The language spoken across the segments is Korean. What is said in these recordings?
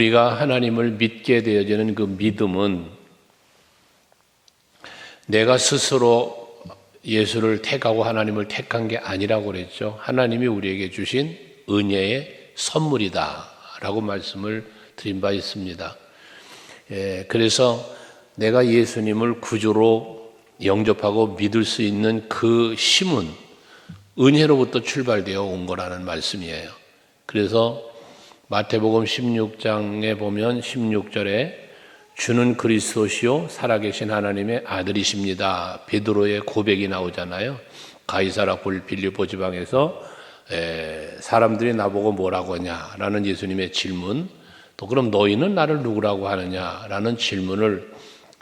우리가 하나님을 믿게 되어지는 그 믿음은 내가 스스로 예수를 택하고 하나님을 택한 게 아니라고 그랬죠. 하나님이 우리에게 주신 은혜의 선물이다 라고 말씀을 드린 바 있습니다. 그래서 내가 예수님을 구주로 영접하고 믿을 수 있는 그 힘은 은혜로부터 출발되어 온 거라는 말씀이에요. 그래서 마태복음 16장에 보면 16절에 주는 그리스도시요 살아계신 하나님의 아들이십니다. 베드로의 고백이 나오잖아요. 가이사라 빌립보 지방에서 사람들이 나보고 뭐라고 하냐라는 예수님의 질문, 또 그럼 너희는 나를 누구라고 하느냐라는 질문을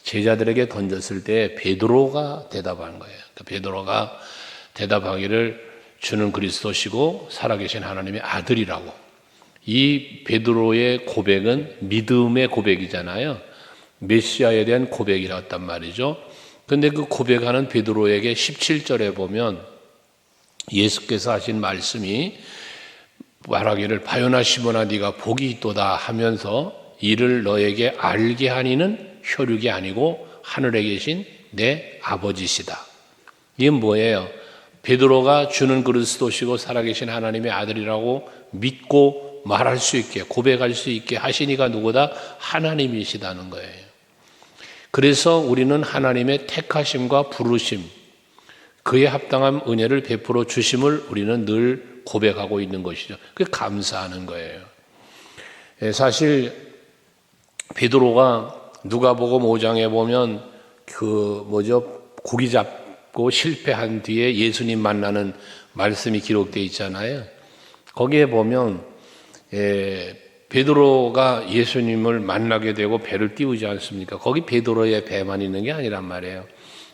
제자들에게 던졌을 때 베드로가 대답한 거예요. 그러니까 베드로가 대답하기를 주는 그리스도시고 살아계신 하나님의 아들이라고. 이 베드로의 고백은 믿음의 고백이잖아요. 메시아에 대한 고백이었단 말이죠. 그런데 그 고백하는 베드로에게 17절에 보면 예수께서 하신 말씀이 말하기를 바요나 시몬아 네가 복이 있도다 하면서 이를 너에게 알게 하니는 혈육이 아니고 하늘에 계신 내 아버지시다. 이게 뭐예요? 베드로가 주는 그리스도시고 살아계신 하나님의 아들이라고 믿고 말할 수 있게 고백할 수 있게 하신 이가 누구다? 하나님이시다는 거예요. 그래서 우리는 하나님의 택하심과 부르심, 그에 합당한 은혜를 베풀어 주심을 우리는 늘 고백하고 있는 것이죠. 그게 감사하는 거예요. 사실 베드로가 누가복음 5장에 보면 고기 잡고 실패한 뒤에 예수님 만나는 말씀이 기록되어 있잖아요. 거기에 보면 베드로가 예수님을 만나게 되고 배를 띄우지 않습니까? 거기 베드로의 배만 있는 게 아니란 말이에요.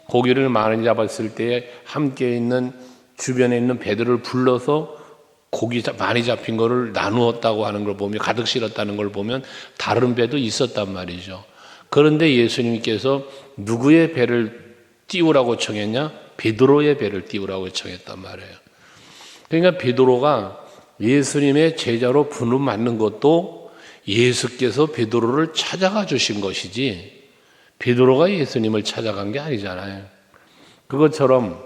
고기를 많이 잡았을 때 함께 있는 주변에 있는 배들을 불러서 고기 많이 잡힌 거를 나누었다고 하는 걸 보면, 가득 실었다는 걸 보면 다른 배도 있었단 말이죠. 그런데 예수님께서 누구의 배를 띄우라고 청했냐? 베드로의 배를 띄우라고 청했단 말이에요. 그러니까 베드로가 예수님의 제자로 부름받는 것도 예수께서 베드로를 찾아가 주신 것이지 베드로가 예수님을 찾아간 게 아니잖아요. 그것처럼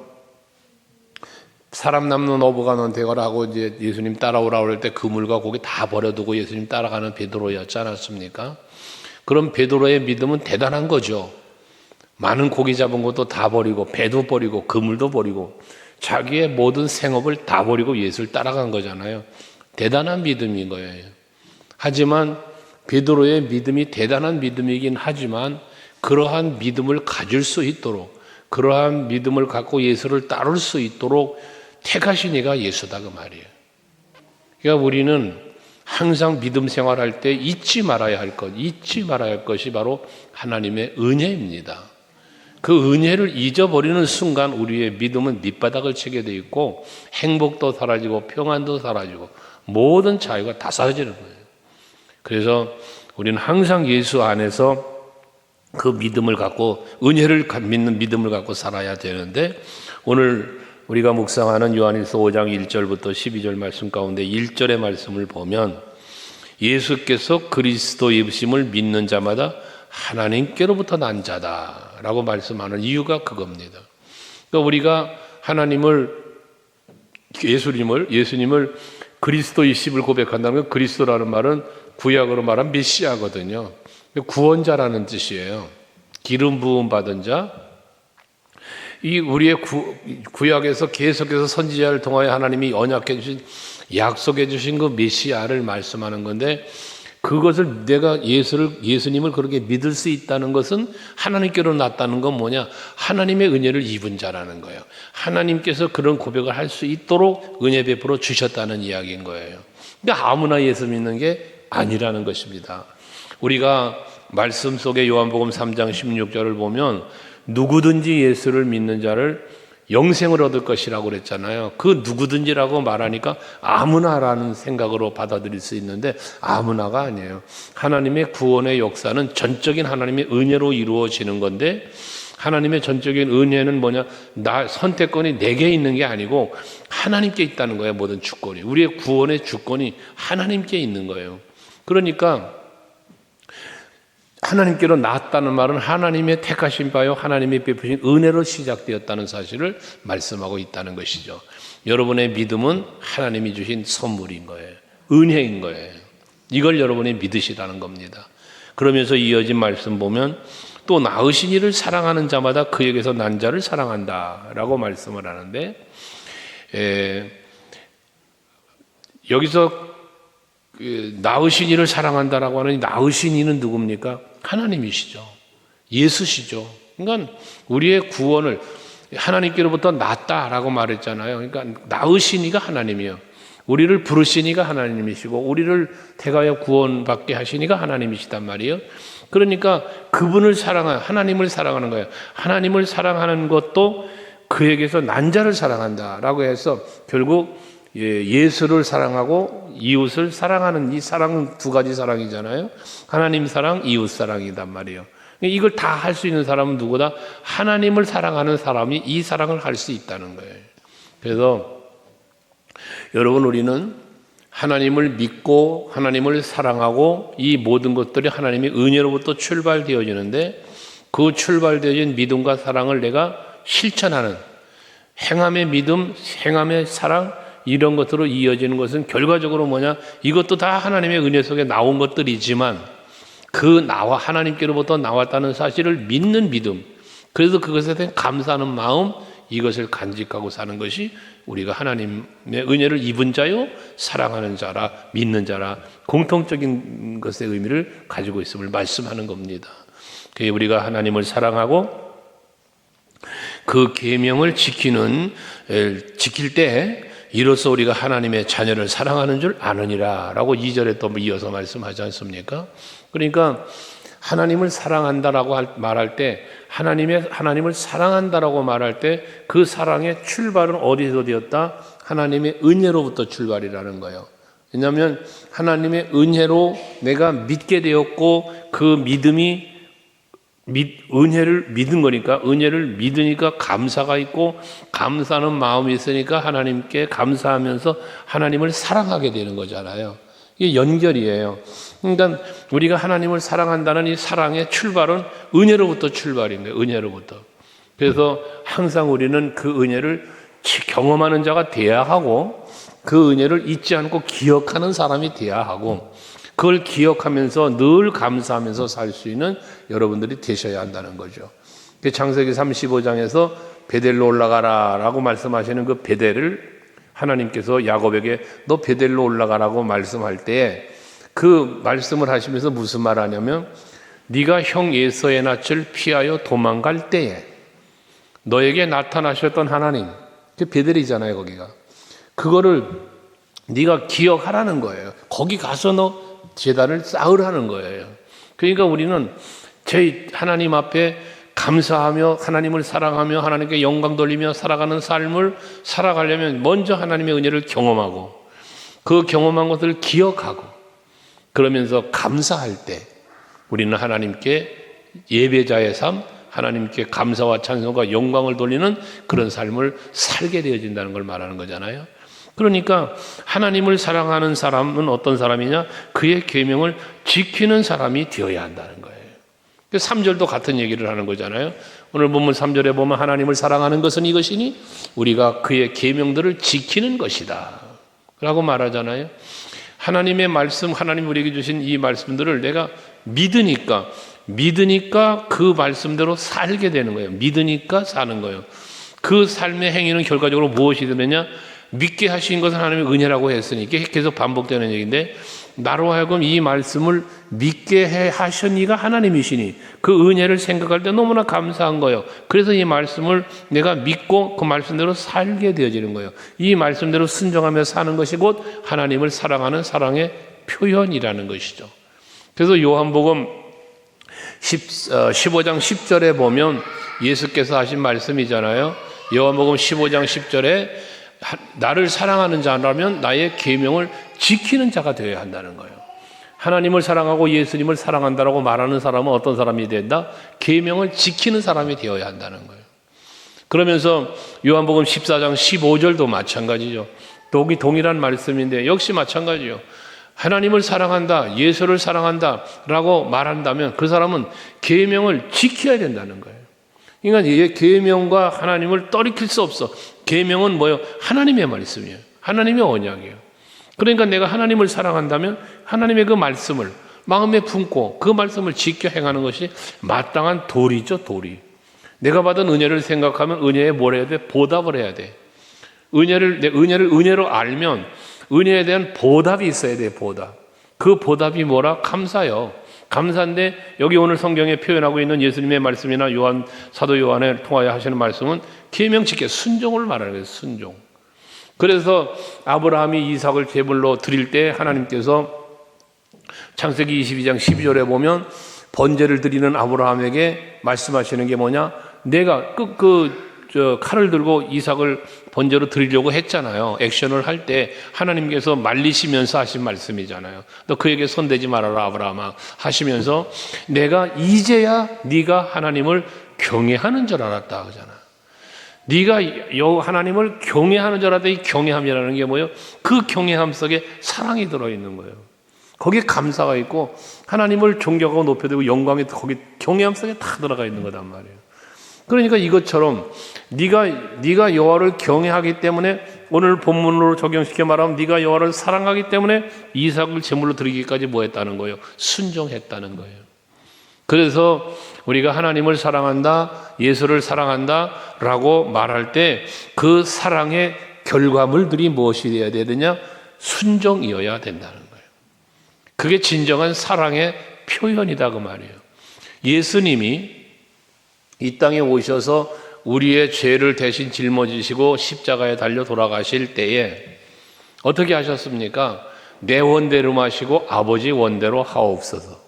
사람 남는 어부가 넌 되거라 하고 이제 예수님 따라오라 그럴 때 그물과 고기 다 버려두고 예수님 따라가는 베드로였지 않았습니까? 그럼 베드로의 믿음은 대단한 거죠. 많은 고기 잡은 것도 다 버리고 배도 버리고 그물도 버리고 자기의 모든 생업을 다 버리고 예수를 따라간 거잖아요. 대단한 믿음인 거예요. 하지만 베드로의 믿음이 대단한 믿음이긴 하지만 그러한 믿음을 가질 수 있도록, 그러한 믿음을 갖고 예수를 따를 수 있도록 택하신 이가 예수다 그 말이에요. 그러니까 우리는 항상 믿음 생활할 때 잊지 말아야 할 것이 바로 하나님의 은혜입니다. 그 은혜를 잊어버리는 순간 우리의 믿음은 밑바닥을 치게 돼 있고 행복도 사라지고 평안도 사라지고 모든 자유가 다 사라지는 거예요. 그래서 우리는 항상 예수 안에서 그 믿음을 갖고 은혜를 믿는 믿음을 갖고 살아야 되는데 오늘 우리가 묵상하는 요한일서 5장 1절부터 12절 말씀 가운데 1절의 말씀을 보면 예수께서 그리스도 예수심을 믿는 자마다 하나님께로부터 난 자다라고 말씀하는 이유가 그겁니다. 그러니까 우리가 예수님을 그리스도이심을 고백한다면 그리스도라는 말은 구약으로 말한 메시아거든요. 구원자라는 뜻이에요. 기름 부음 받은 자. 이 우리의 구약에서 계속해서 선지자를 통하여 하나님이 언약해 주신 약속해 주신 그 메시아를 말씀하는 건데 그것을 내가 예수님을 그렇게 믿을 수 있다는 것은 하나님께로 났다는 건 뭐냐? 하나님의 은혜를 입은 자라는 거예요. 하나님께서 그런 고백을 할 수 있도록 은혜 베풀어 주셨다는 이야기인 거예요. 그러니까 아무나 예수 믿는 게 아니라는 것입니다. 우리가 말씀 속에 요한복음 3장 16절을 보면 누구든지 예수를 믿는 자를 영생을 얻을 것이라고 그랬잖아요. 그 누구든지라고 말하니까 아무나라는 생각으로 받아들일 수 있는데 아무나가 아니에요. 하나님의 구원의 역사는 전적인 하나님의 은혜로 이루어지는 건데 하나님의 전적인 은혜는 뭐냐? 선택권이 내게 있는 게 아니고 하나님께 있다는 거예요. 모든 주권이. 우리의 구원의 주권이 하나님께 있는 거예요. 그러니까 하나님께로 나았다는 말은 하나님의 택하신 바요 하나님의 베푸신 은혜로 시작되었다는 사실을 말씀하고 있다는 것이죠. 여러분의 믿음은 하나님이 주신 선물인 거예요. 은혜인 거예요. 이걸 여러분이 믿으시라는 겁니다. 그러면서 이어진 말씀 보면 또 낳으신 이를 사랑하는 자마다 그에게서 난 자를 사랑한다라고 말씀을 하는데, 여기서 낳으신 이를 사랑한다라고 하는 낳으신 이는 누굽니까? 하나님이시죠. 예수시죠. 그러니까 우리의 구원을 하나님께로부터 낳았다라고 말했잖아요. 그러니까 낳으신 이가 하나님이요. 우리를 부르신 이가 하나님이시고 우리를 택하여 구원받게 하신 이가 하나님이시단 말이에요. 그러니까 그분을 하나님을 사랑하는 거예요. 하나님을 사랑하는 것도 그에게서 난 자를 사랑한다라고 해서 결국 예수를 사랑하고 이웃을 사랑하는 이 사랑은 두 가지 사랑이잖아요. 하나님 사랑, 이웃 사랑이단 말이에요. 이걸 다 할 수 있는 사람은 누구다? 하나님을 사랑하는 사람이 이 사랑을 할 수 있다는 거예요. 그래서 여러분, 우리는 하나님을 믿고 하나님을 사랑하고 이 모든 것들이 하나님의 은혜로부터 출발되어지는데, 그 출발되어진 믿음과 사랑을 내가 실천하는 행함의 믿음, 행함의 사랑, 이런 것으로 이어지는 것은 결과적으로 뭐냐? 이것도 다 하나님의 은혜 속에 나온 것들이지만 하나님께로부터 나왔다는 사실을 믿는 믿음, 그래서 그것에 대한 감사하는 마음, 이것을 간직하고 사는 것이 우리가 하나님의 은혜를 입은 자요 사랑하는 자라, 믿는 자라, 공통적인 것의 의미를 가지고 있음을 말씀하는 겁니다. 그게 우리가 하나님을 사랑하고 그 계명을 지킬 때 이로써 우리가 하나님의 자녀를 사랑하는 줄 아느니라 라고 2절에 또 이어서 말씀하지 않습니까? 그러니까 하나님을 사랑한다라고 말할 때, 하나님을 사랑한다라고 말할 때 그 사랑의 출발은 어디서 되었다? 하나님의 은혜로부터 출발이라는 거예요. 왜냐하면 하나님의 은혜로 내가 믿게 되었고, 그 믿음이 은혜를 믿은 거니까, 은혜를 믿으니까 감사가 있고, 감사하는 마음이 있으니까 하나님께 감사하면서 하나님을 사랑하게 되는 거잖아요. 이게 연결이에요. 그러니까 우리가 하나님을 사랑한다는 이 사랑의 출발은 은혜로부터 출발인 거예요. 은혜로부터. 그래서 항상 우리는 그 은혜를 경험하는 자가 돼야 하고, 그 은혜를 잊지 않고 기억하는 사람이 돼야 하고, 그걸 기억하면서 늘 감사하면서 살 수 있는 여러분들이 되셔야 한다는 거죠. 창세기 35장에서 베델로 올라가라 라고 말씀하시는 그 베델을 하나님께서 야곱에게 너 베델로 올라가라고 말씀할 때에 그 말씀을 하시면서 무슨 말 하냐면, 네가 형 에서의 낯을 피하여 도망갈 때에 너에게 나타나셨던 하나님, 그 베델이잖아요. 거기가 그거를 네가 기억하라는 거예요. 거기 가서 너 제단을 쌓으라는 거예요. 그러니까 우리는 제 하나님 앞에 감사하며 하나님을 사랑하며 하나님께 영광 돌리며 살아가는 삶을 살아가려면 먼저 하나님의 은혜를 경험하고, 그 경험한 것을 기억하고, 그러면서 감사할 때 우리는 하나님께 예배자의 삶, 하나님께 감사와 찬송과 영광을 돌리는 그런 삶을 살게 되어진다는 걸 말하는 거잖아요. 그러니까 하나님을 사랑하는 사람은 어떤 사람이냐? 그의 계명을 지키는 사람이 되어야 한다는 거예요. 3절도 같은 얘기를 하는 거잖아요. 오늘 본문 3절에 보면 하나님을 사랑하는 것은 이것이니 우리가 그의 계명들을 지키는 것이다 라고 말하잖아요. 하나님의 말씀, 하나님 우리에게 주신 이 말씀들을 내가 믿으니까 그 말씀대로 살게 되는 거예요. 믿으니까 사는 거예요. 그 삶의 행위는 결과적으로 무엇이 되느냐? 믿게 하신 것은 하나님의 은혜라고 했으니, 이게 계속 반복되는 얘기인데, 나로 하여금 이 말씀을 믿게 하시니가 하나님이시니 그 은혜를 생각할 때 너무나 감사한 거예요. 그래서 이 말씀을 내가 믿고 그 말씀대로 살게 되어지는 거예요. 이 말씀대로 순종하며 사는 것이 곧 하나님을 사랑하는 사랑의 표현이라는 것이죠. 그래서 요한복음 15장 10절에 보면 예수께서 하신 말씀이잖아요. 요한복음 15장 10절에 나를 사랑하는 자라면 나의 계명을 지키는 자가 되어야 한다는 거예요. 하나님을 사랑하고 예수님을 사랑한다라고 말하는 사람은 어떤 사람이 된다? 계명을 지키는 사람이 되어야 한다는 거예요. 그러면서 요한복음 14장 15절도 마찬가지죠. 동일한 말씀인데 역시 마찬가지요. 하나님을 사랑한다, 예수를 사랑한다 라고 말한다면 그 사람은 계명을 지켜야 된다는 거예요. 그러니까 계명과 하나님을 떠리킬 수 없어. 계명은 뭐예요? 하나님의 말씀이에요. 하나님의 언약이에요. 그러니까 내가 하나님을 사랑한다면 하나님의 그 말씀을 마음에 품고 그 말씀을 지켜 행하는 것이 마땅한 도리죠, 도리. 내가 받은 은혜를 생각하면 은혜에 뭘 해야 돼? 보답을 해야 돼. 은혜를 은혜로 알면 은혜에 대한 보답이 있어야 돼, 보답. 그 보답이 뭐라? 감사요. 감사인데 여기 오늘 성경에 표현하고 있는 예수님의 말씀이나 사도 요한에 통하여 하시는 말씀은 계명 지켜 순종을 말하는 거예요, 순종. 그래서 아브라함이 이삭을 제물로 드릴 때 하나님께서 창세기 22장 12절에 보면 번제를 드리는 아브라함에게 말씀하시는 게 뭐냐? 내가 칼을 들고 이삭을 번제로 드리려고 했잖아요. 액션을 할 때 하나님께서 말리시면서 하신 말씀이잖아요. 너 그에게 손대지 말아라 아브라함아 하시면서 내가 이제야 네가 하나님을 경외하는 줄 알았다 그러잖아. 네가 하나님을 경외하는 줄 알았다. 이 경외함이라는 게 뭐예요? 그 경외함 속에 사랑이 들어있는 거예요. 거기에 감사가 있고 하나님을 존경하고 높여드리고 영광이 거기 경외함 속에 다 들어가 있는 거단 말이에요. 그러니까 이것처럼 네가 여호와를 경외하기 때문에 오늘 본문으로 적용시켜 말하면 네가 여호와를 사랑하기 때문에 이삭을 제물로 드리기까지 뭐 했다는 거예요? 순종했다는 거예요. 그래서 우리가 하나님을 사랑한다, 예수를 사랑한다라고 말할 때 그 사랑의 결과물들이 무엇이 되어야 되느냐? 순종이어야 된다는 거예요. 그게 진정한 사랑의 표현이다 그 말이에요. 예수님이 이 땅에 오셔서 우리의 죄를 대신 짊어지시고 십자가에 달려 돌아가실 때에 어떻게 하셨습니까? 내 원대로 마시고 아버지 원대로 하옵소서.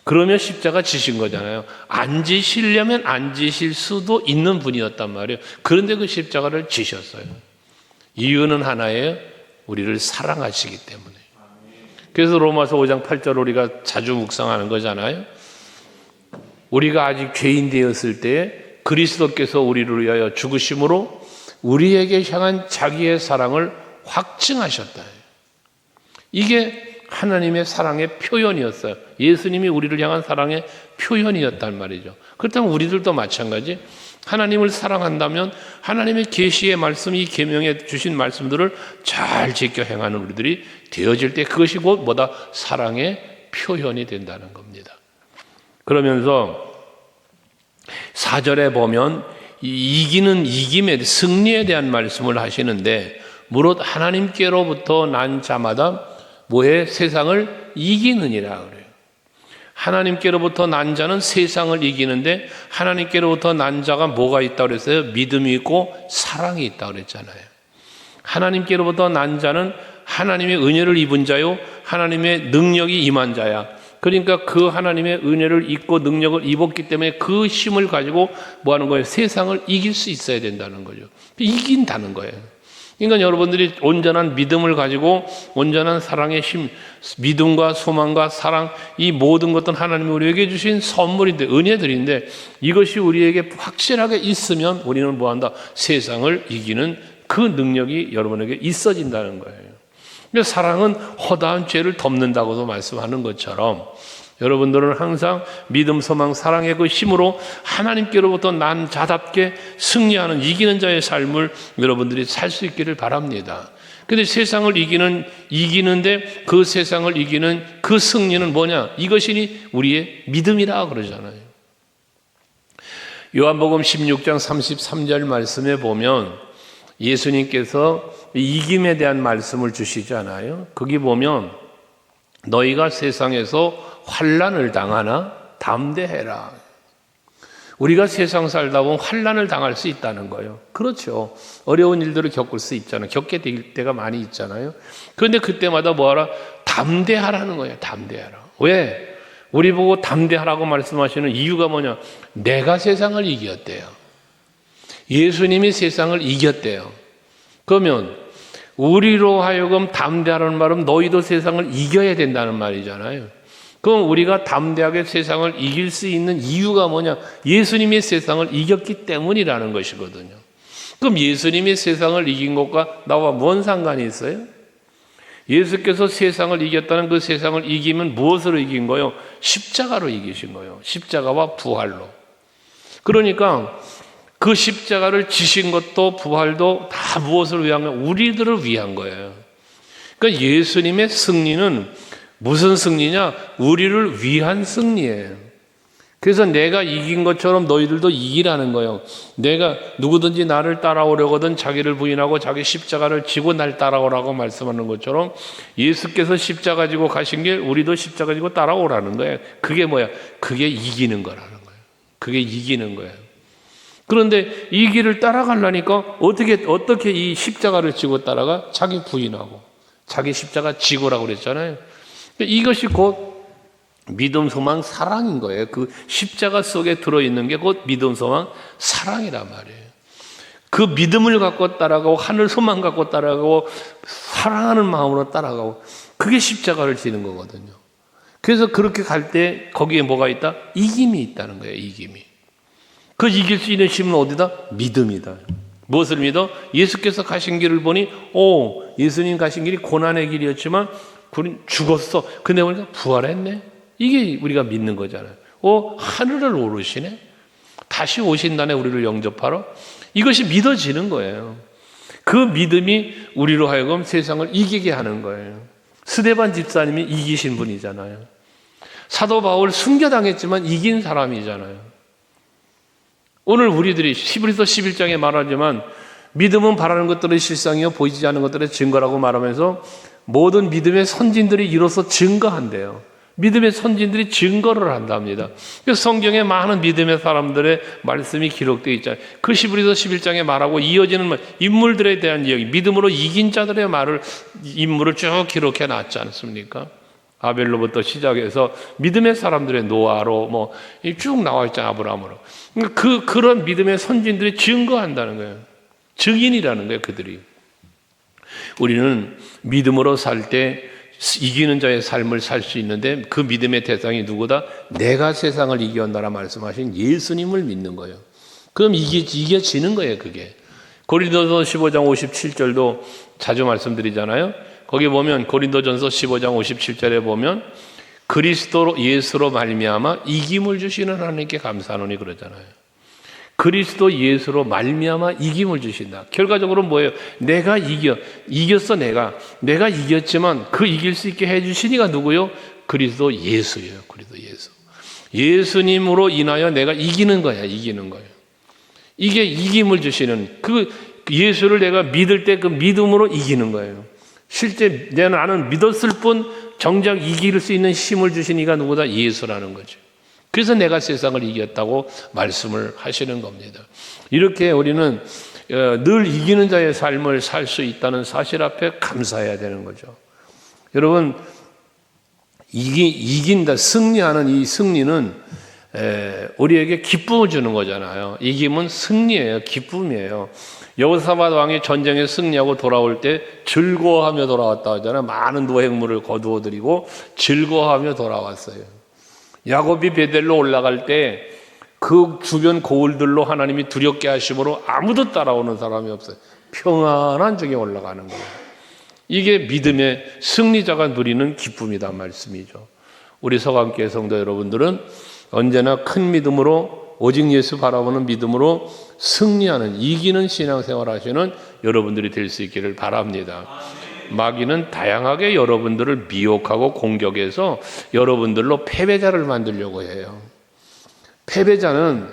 그러면 십자가 지신 거잖아요. 안 지시려면 안 지실 수도 있는 분이었단 말이에요. 그런데 그 십자가를 지셨어요. 이유는 하나예요. 우리를 사랑하시기 때문에. 그래서 로마서 5장 8절 우리가 자주 묵상하는 거잖아요. 우리가 아직 죄인 되었을 때에 그리스도께서 우리를 위하여 죽으심으로 우리에게 향한 자기의 사랑을 확증하셨다. 이게 하나님의 사랑의 표현이었어요. 예수님이 우리를 향한 사랑의 표현이었단 말이죠. 그렇다면 우리들도 마찬가지. 하나님을 사랑한다면 하나님의 계시의 말씀, 이 계명에 주신 말씀들을 잘 지켜 행하는 우리들이 되어질 때 그것이 곧 뭐다? 사랑의 표현이 된다는 겁니다. 그러면서 4절에 보면 이김에 승리에 대한 말씀을 하시는데 무릇 하나님께로부터 난 자마다 뭐해? 세상을 이기느니라 그래요. 하나님께로부터 난 자는 세상을 이기는데 하나님께로부터 난 자가 뭐가 있다고 그랬어요? 믿음이 있고 사랑이 있다고 그랬잖아요. 하나님께로부터 난 자는 하나님의 은혜를 입은 자요 하나님의 능력이 임한 자야. 그러니까 그 하나님의 은혜를 입고 능력을 입었기 때문에 그 힘을 가지고 뭐 하는 거예요? 세상을 이길 수 있어야 된다는 거죠. 이긴다는 거예요. 그러니까 여러분들이 온전한 믿음을 가지고 온전한 사랑의 힘, 믿음과 소망과 사랑, 이 모든 것들은 하나님이 우리에게 주신 선물인데, 은혜들인데 이것이 우리에게 확실하게 있으면 우리는 뭐한다? 세상을 이기는 그 능력이 여러분에게 있어진다는 거예요. 사랑은 허다한 죄를 덮는다고도 말씀하는 것처럼 여러분들은 항상 믿음, 소망, 사랑의 그 힘으로 하나님께로부터 난 자답게 승리하는 이기는 자의 삶을 여러분들이 살 수 있기를 바랍니다. 그런데 세상을 이기는데 그 세상을 이기는 그 승리는 뭐냐? 이것이니 우리의 믿음이라 그러잖아요. 요한복음 16장 33절 말씀에 보면 예수님께서 이김에 대한 말씀을 주시잖아요. 거기 보면 너희가 세상에서 환난을 당하나 담대해라. 우리가 세상 살다 보면 환난을 당할 수 있다는 거예요. 그렇죠. 어려운 일들을 겪을 수 있잖아요. 겪게 될 때가 많이 있잖아요. 그런데 그때마다 뭐하라? 담대하라는 거예요. 담대하라. 왜? 우리 보고 담대하라고 말씀하시는 이유가 뭐냐? 내가 세상을 이겼대요. 예수님이 세상을 이겼대요. 그러면 우리로 하여금 담대하라는 말은 너희도 세상을 이겨야 된다는 말이잖아요. 그럼 우리가 담대하게 세상을 이길 수 있는 이유가 뭐냐? 예수님이 세상을 이겼기 때문이라는 것이거든요. 그럼 예수님이 세상을 이긴 것과 나와 뭔 상관이 있어요? 예수께서 세상을 이겼다는 그 세상을 이기면 무엇으로 이긴 거예요? 십자가로 이기신 거예요. 십자가와 부활로. 그러니까 그 십자가를 지신 것도 부활도 다 무엇을 위한 거예요? 우리들을 위한 거예요. 그러니까 예수님의 승리는 무슨 승리냐? 우리를 위한 승리예요. 그래서 내가 이긴 것처럼 너희들도 이기라는 거예요. 내가 누구든지 나를 따라오려거든 자기를 부인하고 자기 십자가를 지고 날 따라오라고 말씀하는 것처럼 예수께서 십자가 지고 가신 길 우리도 십자가 지고 따라오라는 거예요. 그게 뭐야? 그게 이기는 거라는 거예요. 그게 이기는 거예요. 그런데 이 길을 따라가려니까 어떻게 이 십자가를 지고 따라가? 자기 부인하고 자기 십자가 지고라고 그랬잖아요. 이것이 곧 믿음, 소망, 사랑인 거예요. 그 십자가 속에 들어있는 게 곧 믿음, 소망, 사랑이란 말이에요. 그 믿음을 갖고 따라가고 하늘 소망 갖고 따라가고 사랑하는 마음으로 따라가고 그게 십자가를 지는 거거든요. 그래서 그렇게 갈 때 거기에 뭐가 있다? 이김이 있다는 거예요. 이김이. 그 이길 수 있는 힘은 어디다? 믿음이다. 무엇을 믿어? 예수께서 가신 길을 보니 예수님 가신 길이 고난의 길이었지만 그는 죽었어. 근데 우리가 부활했네. 이게 우리가 믿는 거잖아요. 하늘을 오르시네. 다시 오신다네 우리를 영접하러. 이것이 믿어지는 거예요. 그 믿음이 우리로 하여금 세상을 이기게 하는 거예요. 스데반 집사님이 이기신 분이잖아요. 사도 바울 순교당했지만 이긴 사람이잖아요. 오늘 우리들이 히브리서 11장에 말하지만 믿음은 바라는 것들의 실상이요 보이지 않는 것들의 증거라고 말하면서 모든 믿음의 선진들이 이로써 증거한대요. 믿음의 선진들이 증거를 한답니다. 그래서 성경에 많은 믿음의 사람들의 말씀이 기록되어 있잖아요. 그 히브리서 11장에 말하고 이어지는 인물들에 대한 이야기, 믿음으로 이긴 자들의 인물을 쭉 기록해 놨지 않습니까? 아벨로부터 시작해서 믿음의 사람들의 노아로 쭉 나와 있잖아요. 아브라함으로. 그런 믿음의 선진들이 증거한다는 거예요. 증인이라는 거예요. 그들이. 우리는 믿음으로 살 때 이기는 자의 삶을 살 수 있는데 그 믿음의 대상이 누구다? 내가 세상을 이겨온다라 말씀하신 예수님을 믿는 거예요. 그럼 이겨지는 거예요. 그게. 고린도서 15장 57절도 자주 말씀드리잖아요. 거기 보면 고린도전서 15장 57절에 보면 그리스도 예수로 말미암아 이김을 주시는 하나님께 감사하노니 그러잖아요. 그리스도 예수로 말미암아 이김을 주신다. 결과적으로 뭐예요? 내가 이겼어. 내가 이겼지만 그 이길 수 있게 해주시니가 누구요? 그리스도 예수예요. 그리스도 예수. 예수님으로 인하여 내가 이기는 거야. 이게 이김을 주시는 그 예수를 내가 믿을 때 그 믿음으로 이기는 거예요. 실제 나는 믿었을 뿐 정작 이길 수 있는 힘을 주신 이가 누구다? 예수라는 거죠. 그래서 내가 세상을 이겼다고 말씀을 하시는 겁니다. 이렇게 우리는 늘 이기는 자의 삶을 살 수 있다는 사실 앞에 감사해야 되는 거죠. 여러분, 이긴다, 승리하는 이 승리는 우리에게 기쁨을 주는 거잖아요. 이김은 승리예요. 기쁨이에요. 여호사밧 왕이 전쟁에 승리하고 돌아올 때 즐거워하며 돌아왔다 하잖아요. 많은 노획물을 거두어 드리고 즐거워하며 돌아왔어요. 야곱이 베델로 올라갈 때 그 주변 고을들로 하나님이 두렵게 하심으로 아무도 따라오는 사람이 없어요. 평안한 중에 올라가는 거예요. 이게 믿음의 승리자가 누리는 기쁨이다 말씀이죠. 우리 서강교회 성도 여러분들은 언제나 큰 믿음으로 오직 예수 바라보는 믿음으로 승리하는 이기는 신앙생활 하시는 여러분들이 될 수 있기를 바랍니다. 마귀는 다양하게 여러분들을 미혹하고 공격해서 여러분들로 패배자를 만들려고 해요. 패배자는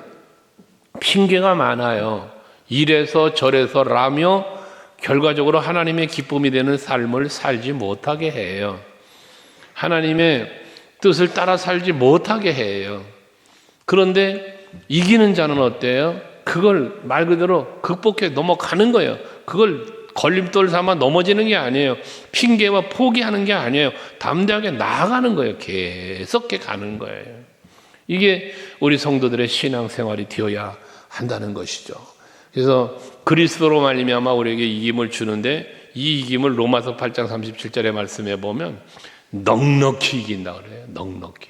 핑계가 많아요. 이래서 저래서 라며 결과적으로 하나님의 기쁨이 되는 삶을 살지 못하게 해요. 하나님의 뜻을 따라 살지 못하게 해요. 그런데 이기는 자는 어때요? 그걸 말 그대로 극복해 넘어가는 거예요. 그걸 걸림돌 삼아 넘어지는 게 아니에요. 핑계와 포기하는 게 아니에요. 담대하게 나아가는 거예요. 계속 가는 거예요. 이게 우리 성도들의 신앙생활이 되어야 한다는 것이죠. 그래서 그리스도로 말미암아 우리에게 이김을 주는데 이 이김을 로마서 8장 37절의 말씀에 보면 넉넉히 이긴다 그래요. 넉넉히.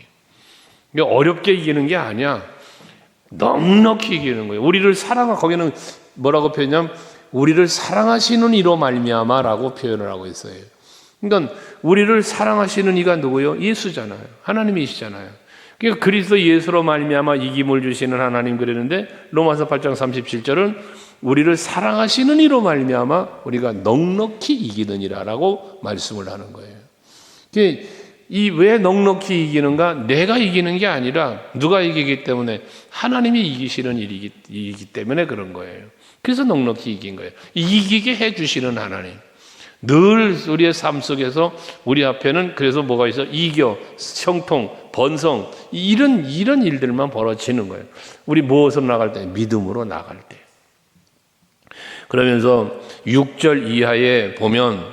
어렵게 이기는 게 아니야. 넉넉히 이기는 거예요. 우리를 거기는 뭐라고 표현하냐면 우리를 사랑하시는 이로 말미암아라고 표현을 하고 있어요. 그러니까 우리를 사랑하시는 이가 누구요? 예수잖아요. 하나님이시잖아요. 그러니까 그리스도 예수로 말미암아 이김을 주시는 하나님 그랬는데 로마서 8장 37절은 우리를 사랑하시는 이로 말미암아 우리가 넉넉히 이기느니라라고 말씀을 하는 거예요. 이 왜 넉넉히 이기는가? 내가 이기는 게 아니라 누가 이기기 때문에 하나님이 이기시는 일이기 때문에 그런 거예요. 그래서 넉넉히 이긴 거예요. 이기게 해주시는 하나님. 늘 우리의 삶 속에서 우리 앞에는 그래서 뭐가 있어? 이겨, 형통, 번성 이런 일들만 벌어지는 거예요. 우리 무엇으로 나갈 때? 믿음으로 나갈 때. 그러면서 6절 이하에 보면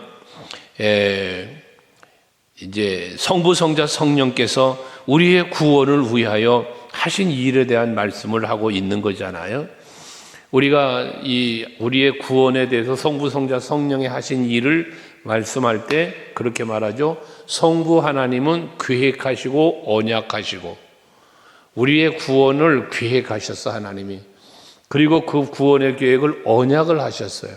이제 성부, 성자, 성령께서 우리의 구원을 위하여 하신 일에 대한 말씀을 하고 있는 거잖아요. 우리가 우리의 구원에 대해서 성부, 성자, 성령이 하신 일을 말씀할 때 그렇게 말하죠. 성부 하나님은 계획하시고 언약하시고 우리의 구원을 계획하셨어 하나님이. 그리고 그 구원의 계획을 언약을 하셨어요.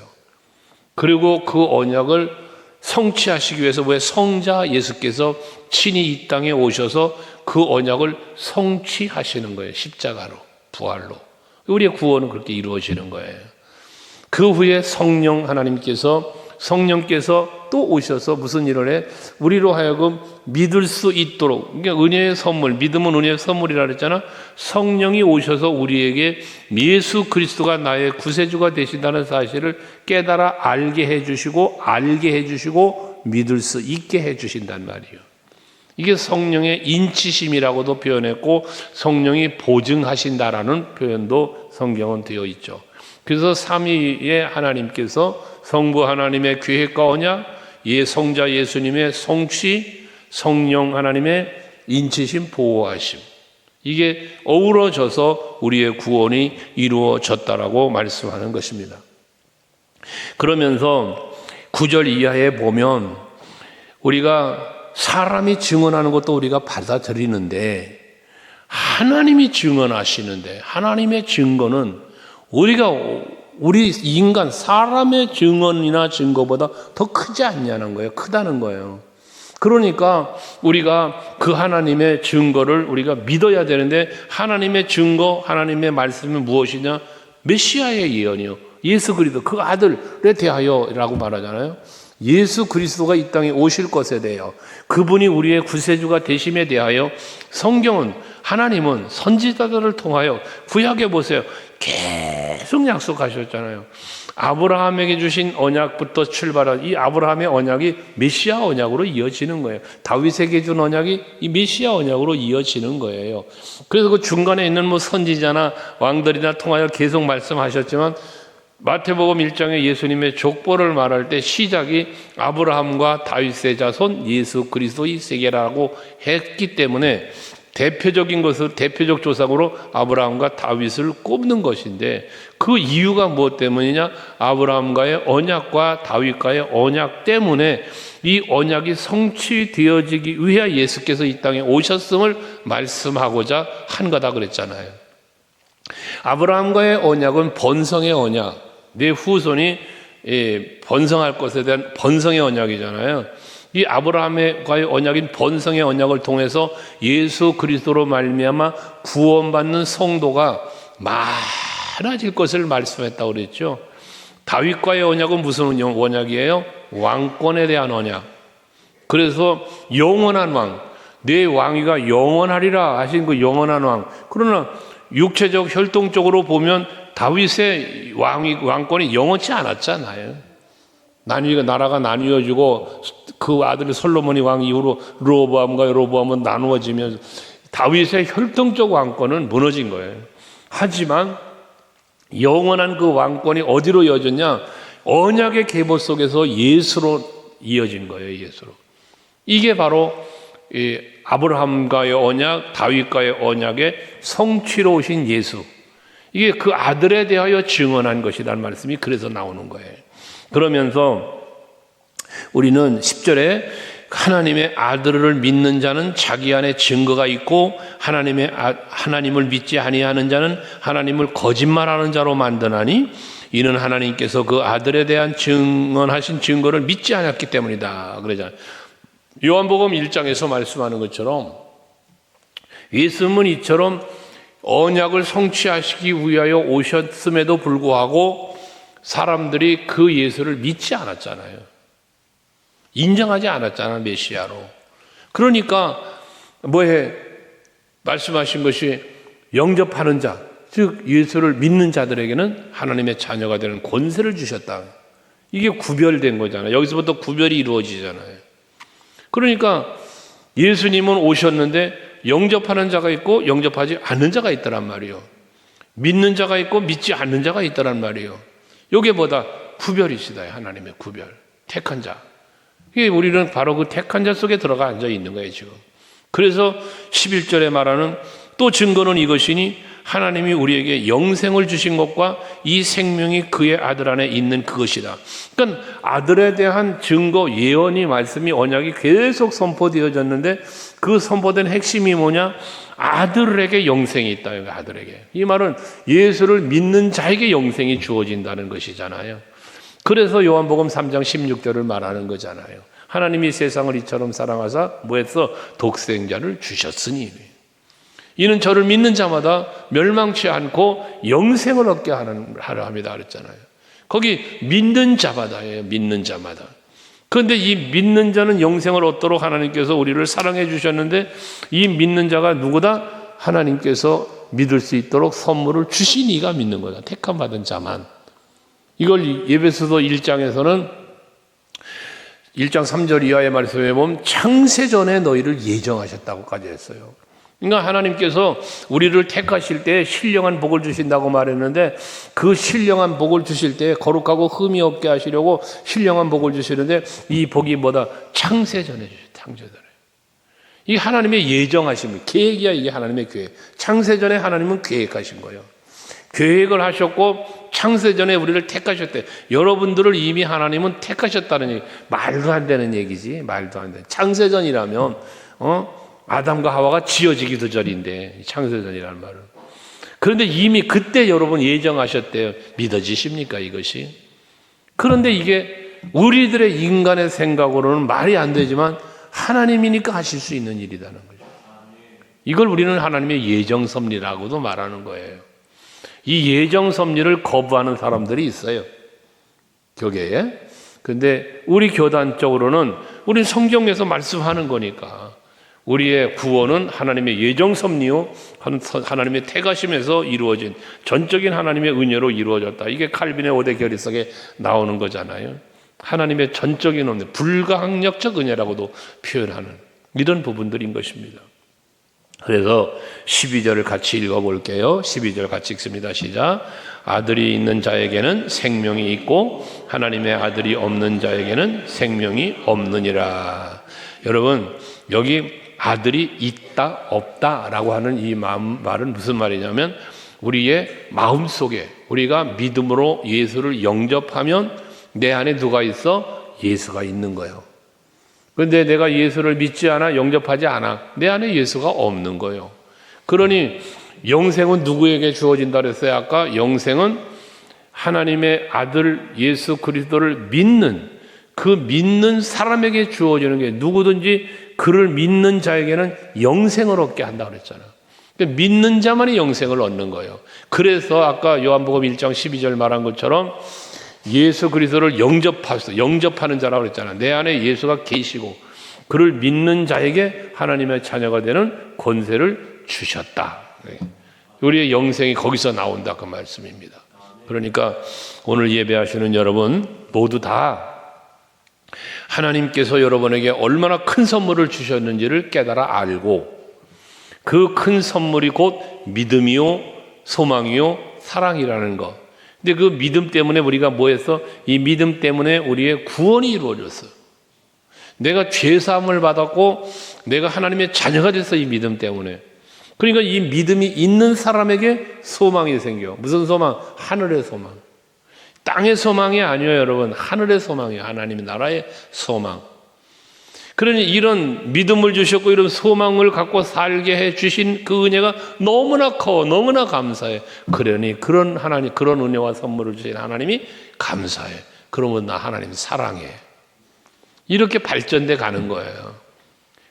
그리고 그 언약을 성취하시기 위해서 왜 성자 예수께서 친히 이 땅에 오셔서 그 언약을 성취하시는 거예요. 십자가로, 부활로. 우리의 구원은 그렇게 이루어지는 거예요. 그 후에 성령께서 또 오셔서 무슨 일을 해? 우리로 하여금 믿을 수 있도록, 그러니까 은혜의 선물, 믿음은 은혜의 선물이라 그랬잖아. 성령이 오셔서 우리에게 예수 그리스도가 나의 구세주가 되신다는 사실을 깨달아 알게 해주시고 믿을 수 있게 해주신단 말이에요. 이게 성령의 인치심이라고도 표현했고 성령이 보증하신다라는 표현도 성경은 되어 있죠. 그래서 삼위의 하나님께서 성부 하나님의 계획과 언약, 성자 예수님의 성취, 성령 하나님의 인치심, 보호하심, 이게 어우러져서 우리의 구원이 이루어졌다라고 말씀하는 것입니다. 그러면서 9절 이하에 보면 우리가 사람이 증언하는 것도 우리가 받아들이는데 하나님이 증언하시는데 하나님의 증거는 우리 인간 사람의 증언이나 증거보다 더 크지 않냐는 거예요. 크다는 거예요. 그러니까 우리가 그 하나님의 증거를 우리가 믿어야 되는데 하나님의 증거, 하나님의 말씀이 무엇이냐? 메시아의 예언이요. 예수 그리스도 그 아들에 대하여라고 말하잖아요. 예수 그리스도가 이 땅에 오실 것에 대하여 그분이 우리의 구세주가 되심에 대하여 성경은 하나님은 선지자들을 통하여 구약에 보세요. 계속 약속하셨잖아요. 아브라함에게 주신 언약부터 출발한 이 아브라함의 언약이 메시아 언약으로 이어지는 거예요. 다윗에게 준 언약이 이 메시아 언약으로 이어지는 거예요. 그래서 그 중간에 있는 선지자나 왕들이나 통하여 계속 말씀하셨지만 마태복음 1장에 예수님의 족보를 말할 때 시작이 아브라함과 다윗의 자손 예수 그리스도의 세계라고 했기 때문에 대표적 조상으로 아브라함과 다윗을 꼽는 것인데 그 이유가 무엇 때문이냐? 아브라함과의 언약과 다윗과의 언약 때문에 이 언약이 성취되어지기 위해 예수께서 이 땅에 오셨음을 말씀하고자 한 거다 그랬잖아요. 아브라함과의 언약은 번성의 언약, 내 후손이 번성할 것에 대한 번성의 언약이잖아요. 이 아브라함과의 언약인 번성의 언약을 통해서 예수 그리스도로 말미암아 구원받는 성도가 많아질 것을 말씀했다고 그랬죠. 다윗과의 언약은 무슨 언약이에요? 왕권에 대한 언약. 그래서 영원한 왕, 내 왕위가 영원하리라 하신 그 영원한 왕. 그러나 육체적 혈통적으로 보면 다윗의 왕권이 영원치 않았잖아요. 나라가 나뉘어지고 그 아들 솔로몬이 왕 이후로 르호보암과 여로보암은 나누어지면서 다윗의 혈통적 왕권은 무너진 거예요. 하지만 영원한 그 왕권이 어디로 이어졌냐? 언약의 계보 속에서 예수로 이어진 거예요. 예수로. 이게 바로 아브라함과의 언약, 다윗과의 언약의 성취로 오신 예수. 이게 그 아들에 대하여 증언한 것이라는 말씀이 그래서 나오는 거예요. 그러면서 우리는 10절에 하나님의 아들을 믿는 자는 자기 안에 증거가 있고 하나님을 믿지 아니하는 자는 하나님을 거짓말하는 자로 만드나니 이는 하나님께서 그 아들에 대한 증언하신 증거를 믿지 않았기 때문이다 그러잖아요. 요한복음 1장에서 말씀하는 것처럼 예수님은 이처럼 언약을 성취하시기 위하여 오셨음에도 불구하고 사람들이 그 예수를 믿지 않았잖아요. 인정하지 않았잖아요, 메시아로. 그러니까 말씀하신 것이 영접하는 자, 즉 예수를 믿는 자들에게는 하나님의 자녀가 되는 권세를 주셨다. 이게 구별된 거잖아요. 여기서부터 구별이 이루어지잖아요. 그러니까 예수님은 오셨는데 영접하는 자가 있고 영접하지 않는 자가 있더란 말이에요. 믿는 자가 있고 믿지 않는 자가 있더란 말이에요. 이게 뭐다? 구별이시다. 하나님의 구별. 택한 자. 이게 우리는 바로 그 택한 자 속에 들어가 앉아 있는 거예요, 지금. 그래서 11절에 말하는 또 증거는 이것이니 하나님이 우리에게 영생을 주신 것과 이 생명이 그의 아들 안에 있는 그것이다. 그러니까 아들에 대한 증거, 예언이, 말씀이, 언약이 계속 선포되어졌는데 그 선포된 핵심이 뭐냐? 아들에게 영생이 있다. 아들에게. 이 말은 예수를 믿는 자에게 영생이 주어진다는 것이잖아요. 그래서 요한복음 3장 16절을 말하는 거잖아요. 하나님이 세상을 이처럼 사랑하사 뭐했어? 독생자를 주셨으니 이는 저를 믿는 자마다 멸망치 않고 영생을 얻게 하려 합니다 그랬잖아요. 거기 믿는 자마다예요. 믿는 자마다. 그런데 이 믿는 자는 영생을 얻도록 하나님께서 우리를 사랑해 주셨는데 이 믿는 자가 누구다? 하나님께서 믿을 수 있도록 선물을 주신 이가 믿는 거다. 택함 받은 자만. 이걸 에베소서 1장에서는 1장 3절 이하의 말씀에 보면 창세전에 너희를 예정하셨다고까지 했어요. 그러니까 하나님께서 우리를 택하실 때 신령한 복을 주신다고 말했는데 그 신령한 복을 주실 때 거룩하고 흠이 없게 하시려고 신령한 복을 주시는데 이 복이 뭐다? 창세전에 주셨어요. 창세전에. 이 하나님의 예정하심, 계획이야. 이게 하나님의 계획. 창세전에 하나님은 계획하신 거예요. 계획을 하셨고 창세전에 우리를 택하셨대. 여러분들을 이미 하나님은 택하셨다는 얘기. 말도 안 되는 얘기지. 말도 안 돼. 창세전이라면 아담과 하와가 지어지기도 전인데 창세전이라는 말은. 그런데 이미 그때 여러분 예정하셨대요. 믿어지십니까 이것이? 그런데 이게 우리들의 인간의 생각으로는 말이 안 되지만 하나님이니까 하실 수 있는 일이라는 거죠. 이걸 우리는 하나님의 예정섭리라고도 말하는 거예요. 이 예정섭리를 거부하는 사람들이 있어요. 교계에. 근데 우리 교단적으로는 우리 성경에서 말씀하는 거니까 우리의 구원은 하나님의 예정섭리요 하나님의 택하심에서 이루어진 전적인 하나님의 은혜로 이루어졌다. 이게 칼빈의 5대 결의석에 나오는 거잖아요. 하나님의 전적인 은혜, 불가항력적 은혜라고도 표현하는 이런 부분들인 것입니다. 그래서 12절을 같이 읽어볼게요. 12절 같이 읽습니다. 시작. 아들이 있는 자에게는 생명이 있고 하나님의 아들이 없는 자에게는 생명이 없느니라. 여러분 여기 아들이 있다 없다라고 하는 이 말은 무슨 말이냐면 우리의 마음속에 우리가 믿음으로 예수를 영접하면 내 안에 누가 있어? 예수가 있는 거예요. 그런데 내가 예수를 믿지 않아 영접하지 않아 내 안에 예수가 없는 거예요. 그러니 영생은 누구에게 주어진다 그랬어요? 아까 영생은 하나님의 아들 예수 그리스도를 믿는 그 믿는 사람에게 주어지는 게 누구든지 그를 믿는 자에게는 영생을 얻게 한다 그랬잖아요. 그러니까 믿는 자만이 영생을 얻는 거예요. 그래서 아까 요한복음 1장 12절 말한 것처럼 예수 그리스도를 영접하는 자라고 그랬잖아요. 내 안에 예수가 계시고 그를 믿는 자에게 하나님의 자녀가 되는 권세를 주셨다. 우리의 영생이 거기서 나온다 그 말씀입니다. 그러니까 오늘 예배하시는 여러분 모두 다 하나님께서 여러분에게 얼마나 큰 선물을 주셨는지를 깨달아 알고 그 큰 선물이 곧 믿음이요 소망이요 사랑이라는 것. 근데 그 믿음 때문에 우리가 뭐 했어? 이 믿음 때문에 우리의 구원이 이루어졌어. 내가 죄사함을 받았고 내가 하나님의 자녀가 됐어. 이 믿음 때문에. 그러니까 이 믿음이 있는 사람에게 소망이 생겨. 무슨 소망? 하늘의 소망. 땅의 소망이 아니에요, 여러분. 하늘의 소망이에요. 하나님의 나라의 소망. 그러니 이런 믿음을 주셨고 이런 소망을 갖고 살게 해 주신 그 은혜가 너무나 커, 너무나 감사해. 그러니 그런 하나님, 그런 은혜와 선물을 주신 하나님이 감사해. 그러면 나 하나님 사랑해. 이렇게 발전돼 가는 거예요.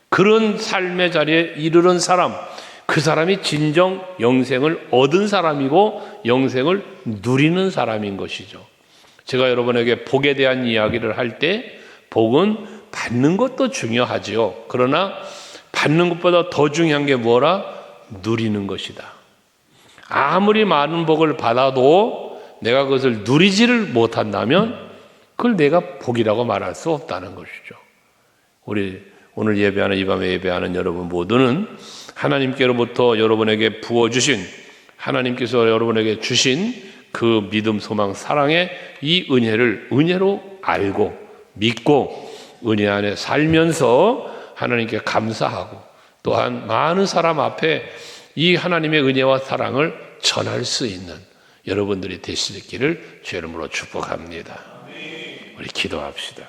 그런 삶의 자리에 이르는 사람, 그 사람이 진정 영생을 얻은 사람이고 영생을 누리는 사람인 것이죠. 제가 여러분에게 복에 대한 이야기를 할 때 복은 받는 것도 중요하지요. 그러나 받는 것보다 더 중요한 게 뭐라? 누리는 것이다. 아무리 많은 복을 받아도 내가 그것을 누리지를 못한다면 그걸 내가 복이라고 말할 수 없다는 것이죠. 우리 오늘 예배하는 이 밤에 예배하는 여러분 모두는 하나님께로부터 여러분에게 부어주신, 하나님께서 여러분에게 주신 그 믿음, 소망, 사랑의 이 은혜를 은혜로 알고 믿고 은혜 안에 살면서 하나님께 감사하고 또한 많은 사람 앞에 이 하나님의 은혜와 사랑을 전할 수 있는 여러분들이 되시기를 주의 이름으로 축복합니다. 우리 기도합시다.